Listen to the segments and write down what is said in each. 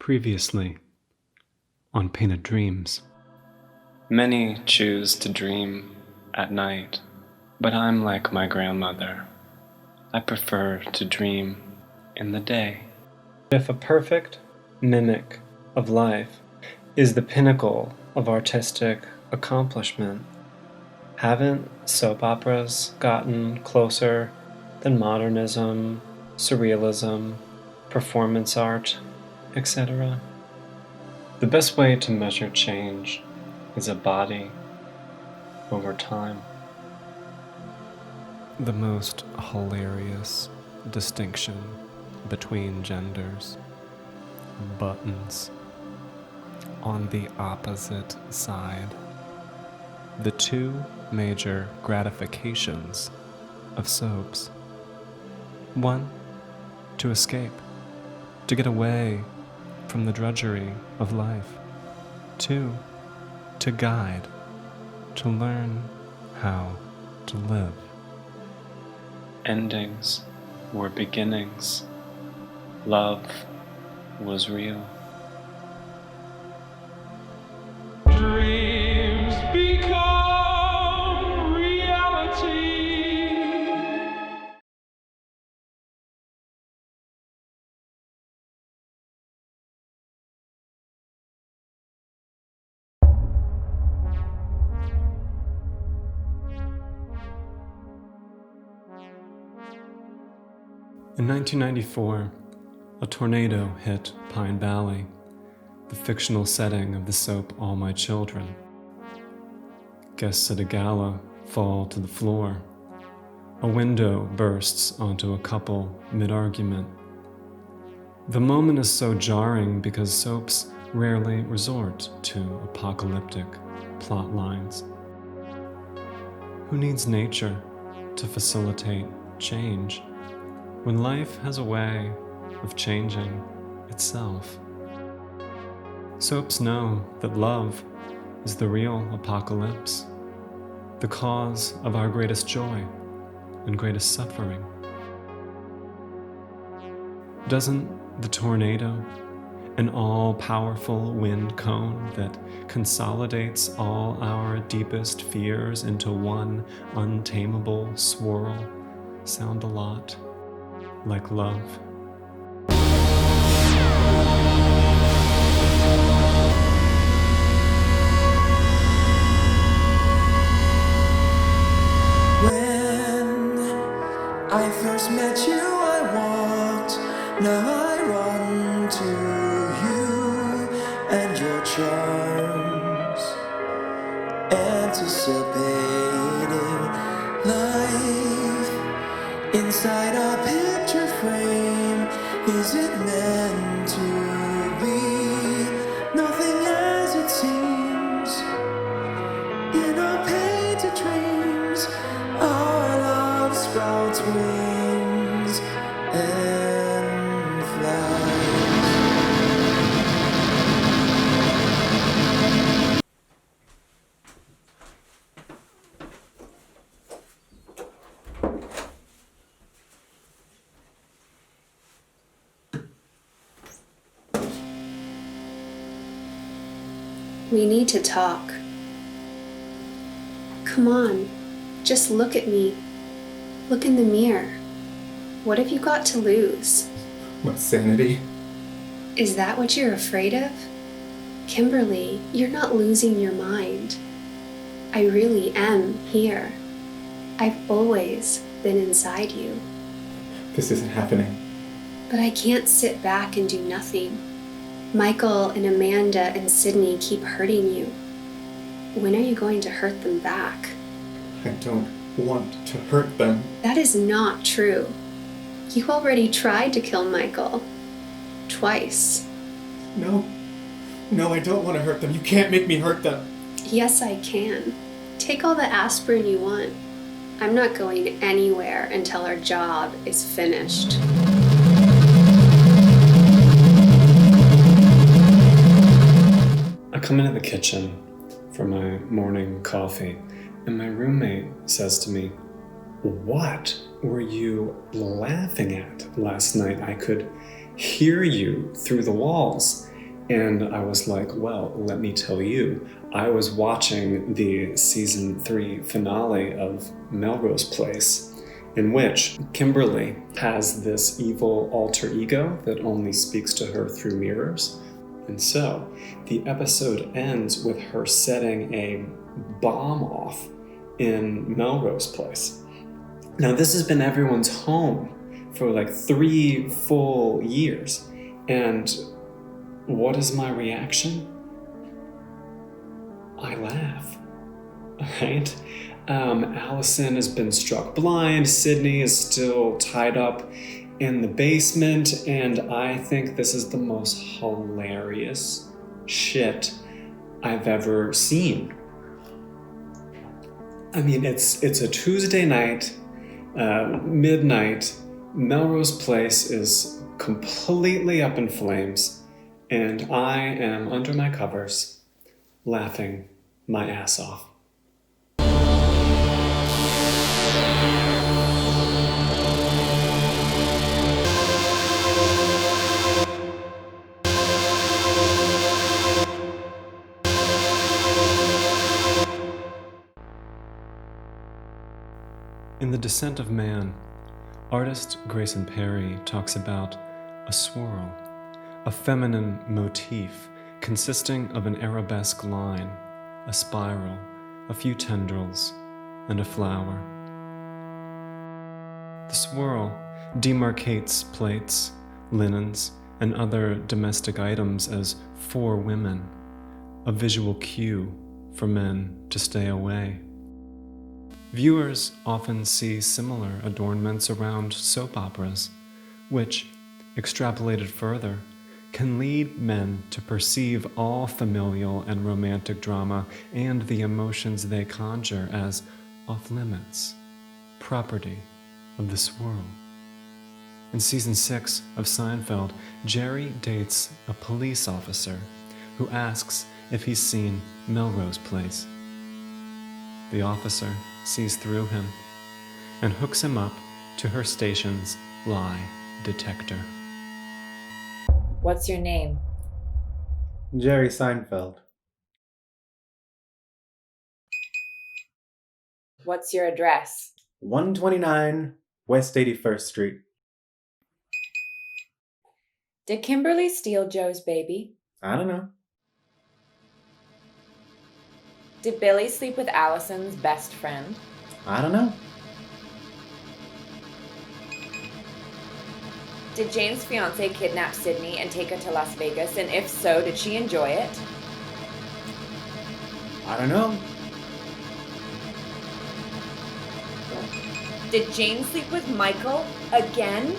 Previously on Painted Dreams. Many choose to dream at night, but I'm like my grandmother. I prefer to dream in the day. If a perfect mimic of life is the pinnacle of artistic accomplishment, haven't soap operas gotten closer than modernism, surrealism, performance art, etc.? The best way to measure change is a body over time. The most hilarious distinction between genders: buttons on the opposite side. The two major gratifications of soaps: one, to escape, to get away from the drudgery of life; two, to guide, to learn how to live. Endings were beginnings. Love was real. Dreams become reality. In 1994, a tornado hit Pine Valley, the fictional setting of the soap All My Children. Guests at a gala fall to the floor. A window bursts onto a couple mid-argument. The moment is so jarring because soaps rarely resort to apocalyptic plot lines. Who needs nature to facilitate change when life has a way of changing itself? Soaps know that love is the real apocalypse, the cause of our greatest joy and greatest suffering. Doesn't the tornado, an all-powerful wind cone that consolidates all our deepest fears into one untamable swirl, sound a lot like love? When I first met you, I walked, now I run to you and your charms, anticipating life inside a picture frame. Is it meant to be? Nothing as it seems in our painted dreams. Our love sprouts wings and flies. We need to talk. Come on, just look at me. Look in the mirror. What have you got to lose? My sanity? Is that what you're afraid of? Kimberly, you're not losing your mind. I really am here. I've always been inside you. This isn't happening. But I can't sit back and do nothing. Michael and Amanda and Sydney keep hurting you. When are you going to hurt them back? I don't want to hurt them. That is not true. You already tried to kill Michael. Twice. No, I don't want to hurt them. You can't make me hurt them. Yes, I can. Take all the aspirin you want. I'm not going anywhere until our job is finished. I come into the kitchen for my morning coffee, and my roommate says to me, "What were you laughing at last night? I could hear you through the walls." And I was like, well, let me tell you, I was watching the season 3 finale of Melrose Place, in which Kimberly has this evil alter ego that only speaks to her through mirrors. And so the episode ends with her setting a bomb off in Melrose Place. Now, this has been everyone's home for like 3 full years. And what is my reaction? I laugh, right? Allison has been struck blind. Sydney is still tied up in the basement. And I think this is the most hilarious shit I've ever seen. I mean, it's a Tuesday night, midnight. Melrose Place is completely up in flames, and I am under my covers, laughing my ass off. In The Descent of Man, artist Grayson Perry talks about a swirl, a feminine motif consisting of an arabesque line, a spiral, a few tendrils, and a flower. The swirl demarcates plates, linens, and other domestic items as for women, a visual cue for men to stay away. Viewers often see similar adornments around soap operas, which, extrapolated further, can lead men to perceive all familial and romantic drama and the emotions they conjure as off-limits, property of the swirl. In season 6 of Seinfeld, Jerry dates a police officer who asks if he's seen Melrose Place. The officer sees through him and hooks him up to her station's lie detector. What's your name? Jerry Seinfeld. What's your address? 129 West 81st Street. Did Kimberly steal Joe's baby? I don't know. Did Billy sleep with Allison's best friend? I don't know. Did Jane's fiance kidnap Sydney and take her to Las Vegas? And if so, did she enjoy it? I don't know. Did Jane sleep with Michael again?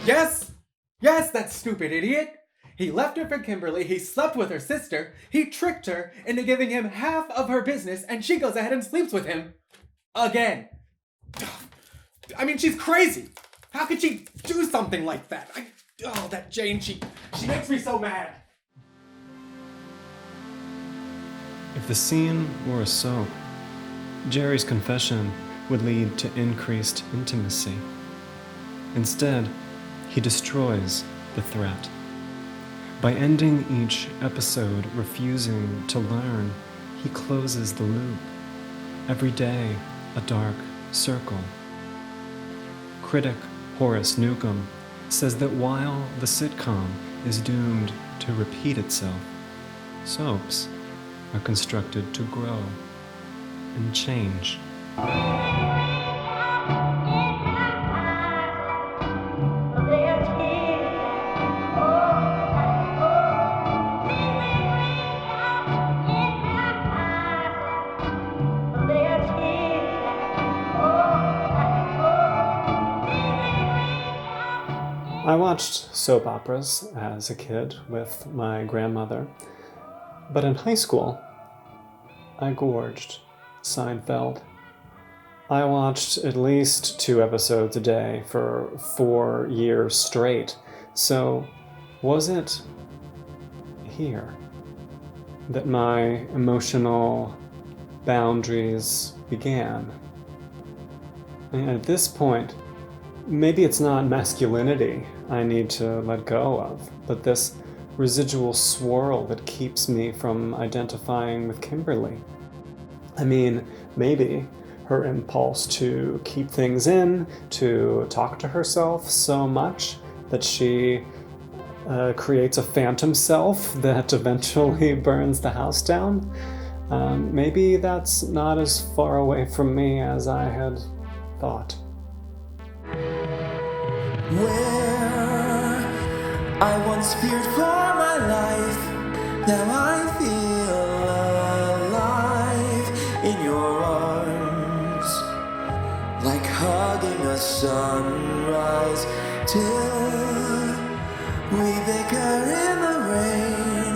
Yes! Yes, that stupid idiot! He left her for Kimberly, he slept with her sister, he tricked her into giving him half of her business, and she goes ahead and sleeps with him. Again. I mean, she's crazy! How could she do something like that? That Jane, she makes me so mad. If the scene were a soap, Jerry's confession would lead to increased intimacy. Instead, he destroys the threat. By ending each episode refusing to learn, he closes the loop. Every day, a dark circle. Critic Horace Newcomb says that while the sitcom is doomed to repeat itself, soaps are constructed to grow and change. I watched soap operas as a kid with my grandmother, but in high school, I gorged Seinfeld. I watched at least 2 episodes a day for 4 years straight. So, was it here that my emotional boundaries began? And at this point, maybe it's not masculinity I need to let go of, but this residual swirl that keeps me from identifying with Kimberly. I mean, maybe her impulse to keep things in, to talk to herself so much that she creates a phantom self that eventually burns the house down. Maybe that's not as far away from me as I had thought. Where I once feared for my life, now I feel alive in your arms, like hugging a sunrise till we bicker in the rain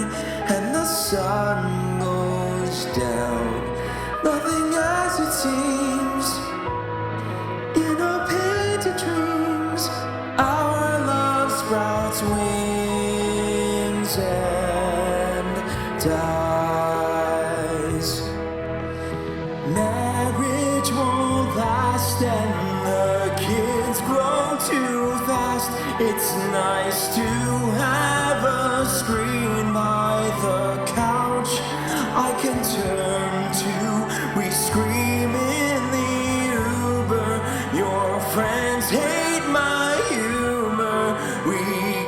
and the sun goes down. Nothing as it seems in our painted dreams. Our love sprouts wings and dies. Marriage won't last and the kids grow too fast. It's nice to have a screen by the couch I can turn to. We scream in the Uber. Your friends hate my humor. We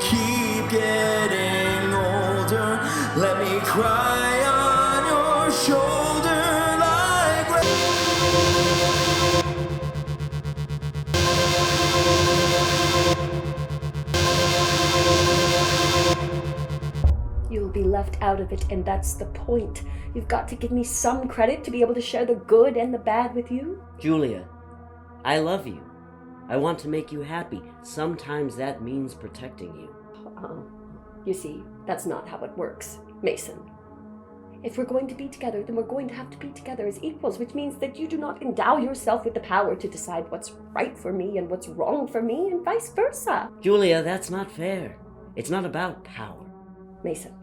keep getting older. Let me cry on your shoulder like You'll be left out of it, and that's the point. You've got to give me some credit to be able to share the good and the bad with you. Julia, I love you. I want to make you happy. Sometimes that means protecting you. You see, that's not how it works, Mason. If we're going to be together, then we're going to have to be together as equals, which means that you do not endow yourself with the power to decide what's right for me and what's wrong for me, and vice versa. Julia, that's not fair. It's not about power. Mason,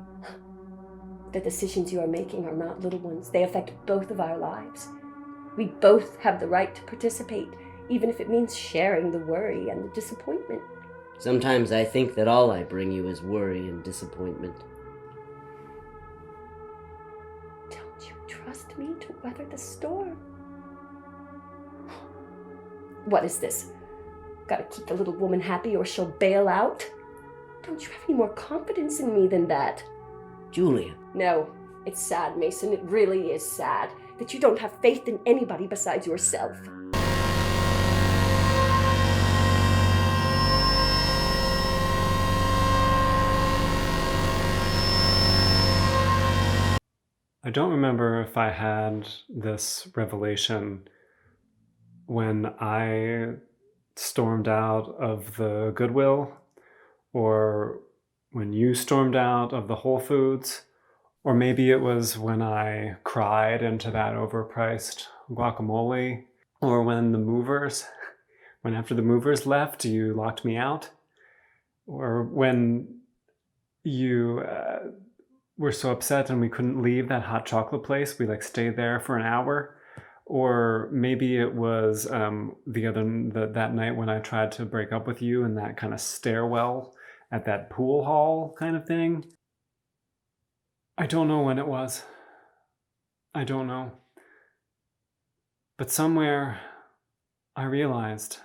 the decisions you are making are not little ones. They affect both of our lives. We both have the right to participate, even if it means sharing the worry and the disappointment. Sometimes I think that all I bring you is worry and disappointment. Don't you trust me to weather the storm? What is this? Gotta keep the little woman happy or she'll bail out? Don't you have any more confidence in me than that? Julia. No, it's sad, Mason. It really is sad that you don't have faith in anybody besides yourself. I don't remember if I had this revelation when I stormed out of the Goodwill, or when you stormed out of the Whole Foods, or maybe it was when I cried into that overpriced guacamole, or when after the movers left, you locked me out, or when you were so upset and we couldn't leave that hot chocolate place. We stayed there for an hour. Or maybe it was that night when I tried to break up with you in that kind of stairwell at that pool hall kind of thing. I don't know when it was. I don't know. But somewhere I realized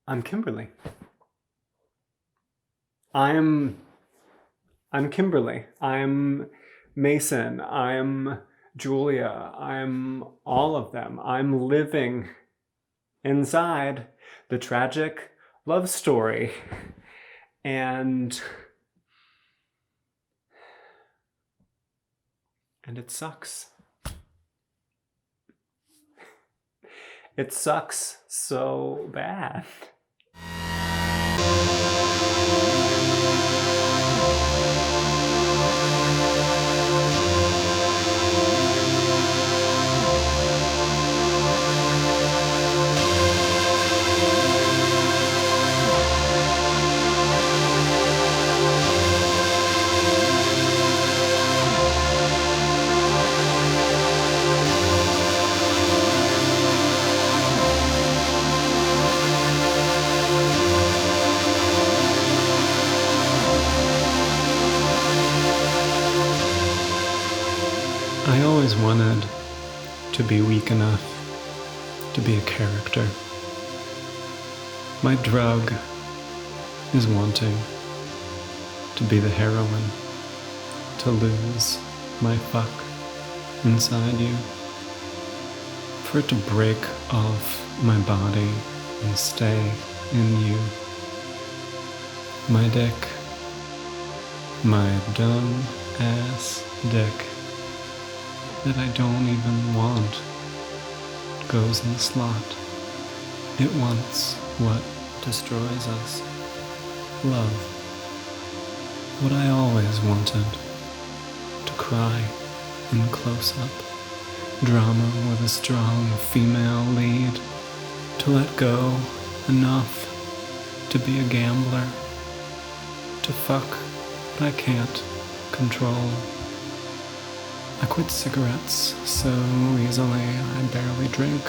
I'm Kimberly. I'm Kimberly. I'm Mason. I'm Julia. I'm all of them. I'm living inside the tragic love story. And it sucks. It sucks so bad. always wanted to be weak enough to be a character. My drug is wanting to be the heroine, to lose my fuck inside you, for it to break off my body and stay in you. My dick, my dumb ass dick that I don't even want, goes in the slot. It wants what destroys us. Love. What I always wanted. To cry in close-up. Drama with a strong female lead. To let go enough to be a gambler. To fuck, but I can't control. I quit cigarettes so easily I barely drink.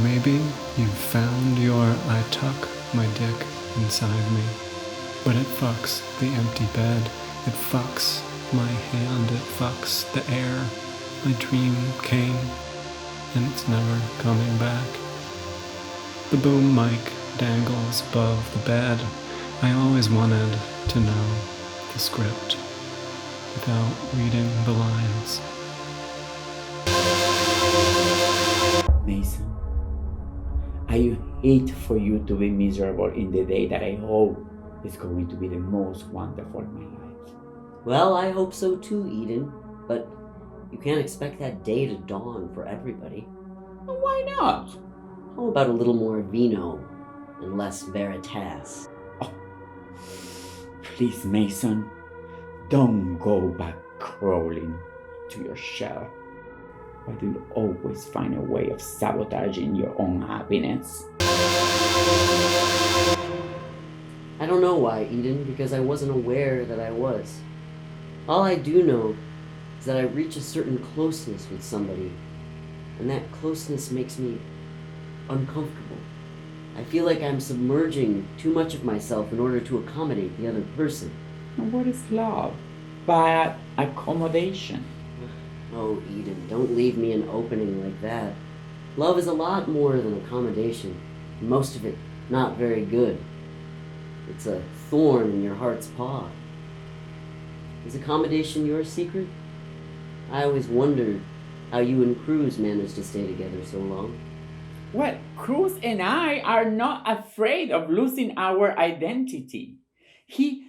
Maybe you've found your I tuck my dick inside me. But it fucks the empty bed. It fucks my hand. It fucks the air. My dream came, and it's never coming back. The boom mic dangles above the bed. I always wanted to know the script without reading the lines. Mason, I hate for you to be miserable in the day that I hope is going to be the most wonderful of my life. Well, I hope so too, Eden, but you can't expect that day to dawn for everybody. Well, why not? How about a little more vino and less veritas? Oh, please, Mason, don't go back crawling to your shell. But you'll always find a way of sabotaging your own happiness. I don't know why, Eden, because I wasn't aware that I was. All I do know is that I reach a certain closeness with somebody, and that closeness makes me uncomfortable. I feel like I'm submerging too much of myself in order to accommodate the other person. And what is love? But accommodation. Oh, Eden, don't leave me an opening like that. Love is a lot more than accommodation. Most of it not very good. It's a thorn in your heart's paw. Is accommodation your secret? I always wondered how you and Cruz managed to stay together so long. Well, Cruz and I are not afraid of losing our identity. He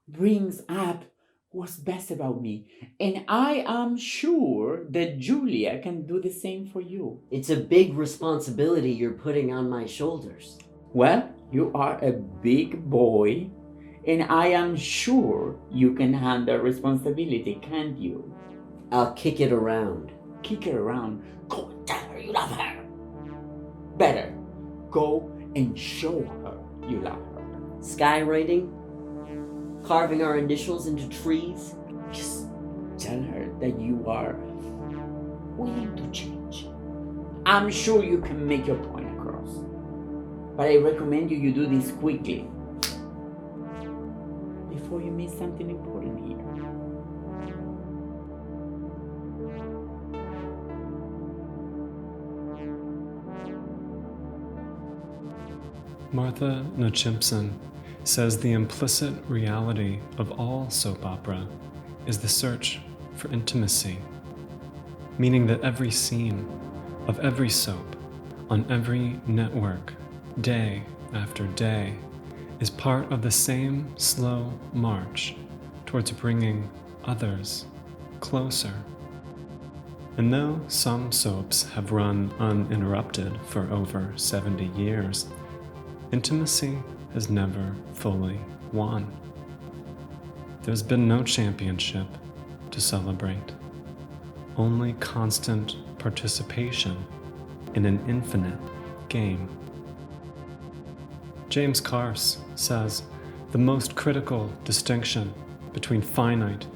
brings up what's best about me, and I am sure that Julia can do the same for you. It's a big responsibility you're putting on my shoulders. Well, you are a big boy, and I am sure you can handle responsibility, can't you? I'll kick it around. Kick her around. Go and tell her you love her. Better, go and show her you love her. Skywriting? Carving our initials into trees? Just tell her that you are willing to change. I'm sure you can make your point across. But I recommend you do this quickly before you miss something important here. Martha Nochimpson says the implicit reality of all soap opera is the search for intimacy, meaning that every scene of every soap on every network, day after day, is part of the same slow march towards bringing others closer. And though some soaps have run uninterrupted for over 70 years, intimacy has never fully won. There's been no championship to celebrate, only constant participation in an infinite game. James Carse says the most critical distinction between finite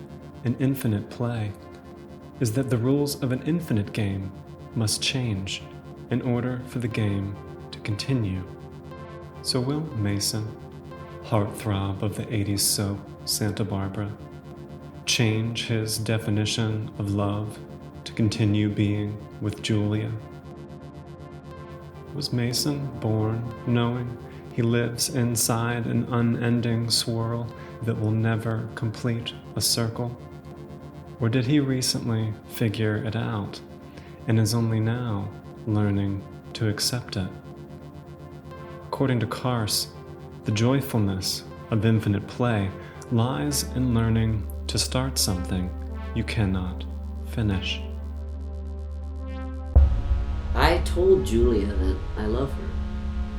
and infinite play is that the rules of an infinite game must change in order for the game to continue. So will Mason, heartthrob of the 80s soap Santa Barbara, change his definition of love to continue being with Julia? Was Mason born knowing he lives inside an unending swirl that will never complete a circle? Or did he recently figure it out and is only now learning to accept it? According to Karst, the joyfulness of infinite play lies in learning to start something you cannot finish. I told Julia that I love her,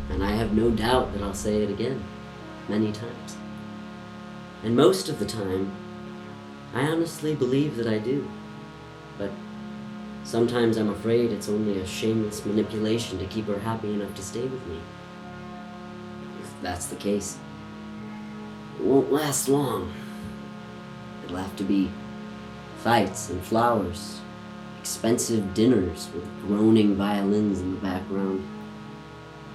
and I have no doubt that I'll say it again, many times. And most of the time, I honestly believe that I do. But sometimes I'm afraid it's only a shameless manipulation to keep her happy enough to stay with me. If that's the case, it won't last long. It'll have to be fights and flowers, expensive dinners with groaning violins in the background,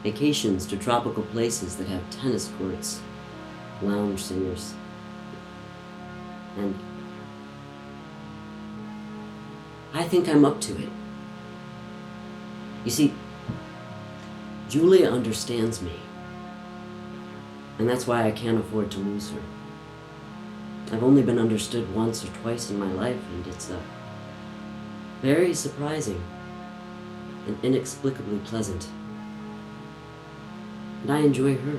vacations to tropical places that have tennis courts, lounge singers, and I think I'm up to it. You see, Julia understands me, and that's why I can't afford to lose her. I've only been understood once or twice in my life, and it's very surprising and inexplicably pleasant. And I enjoy her.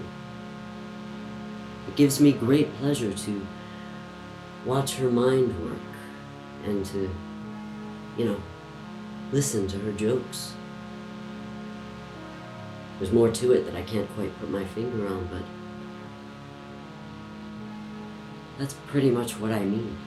It gives me great pleasure to watch her mind work and to, listen to her jokes. There's more to it that I can't quite put my finger on, but that's pretty much what I mean.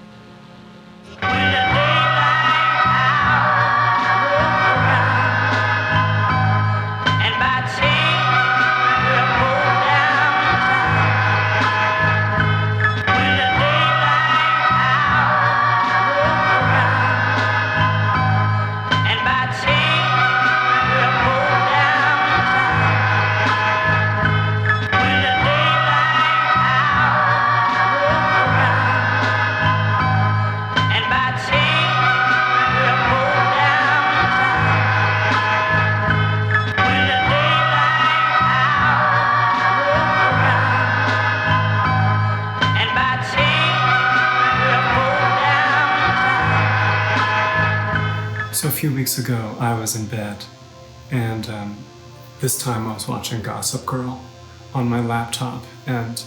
So a few weeks ago, I was in bed, and this time I was watching Gossip Girl on my laptop, and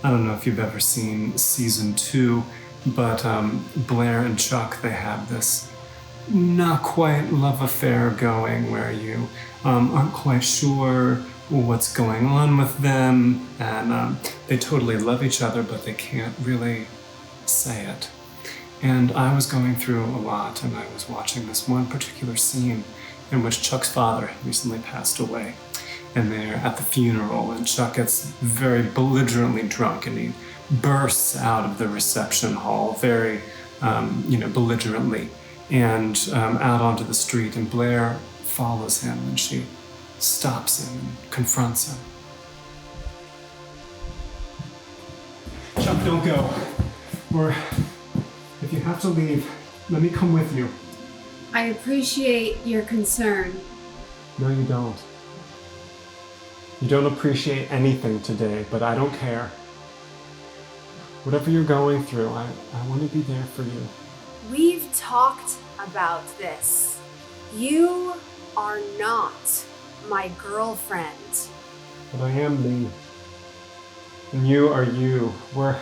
I don't know if you've ever seen season 2, but Blair and Chuck, they have this not quite love affair going where you aren't quite sure what's going on with them, and they totally love each other, but they can't really say it. And I was going through a lot, and I was watching this one particular scene in which Chuck's father had recently passed away. And they're at the funeral, and Chuck gets very belligerently drunk, and he bursts out of the reception hall very, belligerently, and out onto the street, and Blair follows him, and she stops him and confronts him. Chuck, don't go. If you have to leave, let me come with you. I appreciate your concern. No, you don't. You don't appreciate anything today, but I don't care. Whatever you're going through, I want to be there for you. We've talked about this. You are not my girlfriend. But I am me. And you are you. We're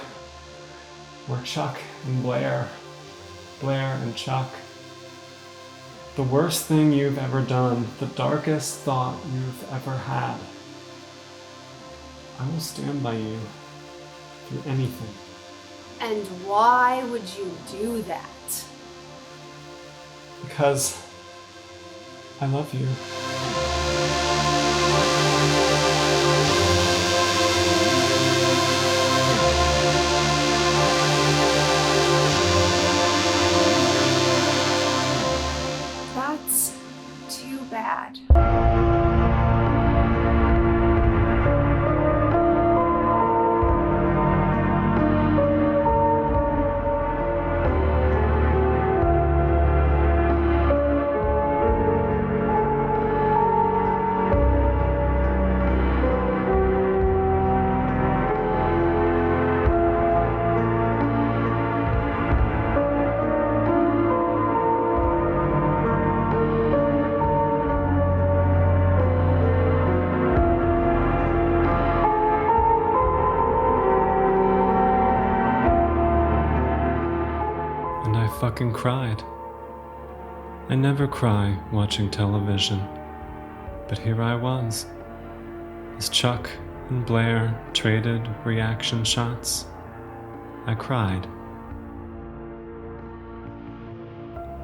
Chuck and Blair. Blair and Chuck. The worst thing you've ever done, the darkest thought you've ever had. I will stand by you through anything. And why would you do that? Because I love you. That's too bad. fucking cried. I never cry watching television, but here I was, as Chuck and Blair traded reaction shots. I cried.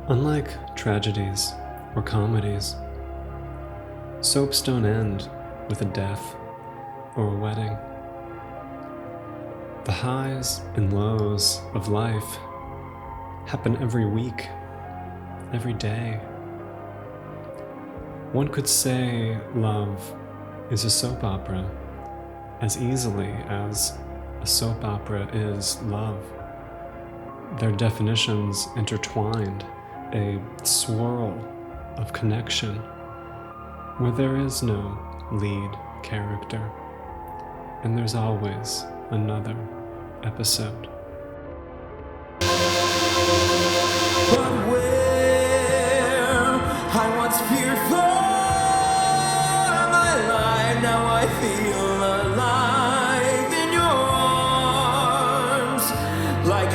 Unlike tragedies or comedies, soaps don't end with a death or a wedding. The highs and lows of life happen every week, every day. One could say love is a soap opera as easily as a soap opera is love. Their definitions intertwined, a swirl of connection where there is no lead character, and there's always another episode. But where I once feared for my life, now I feel alive in your arms, like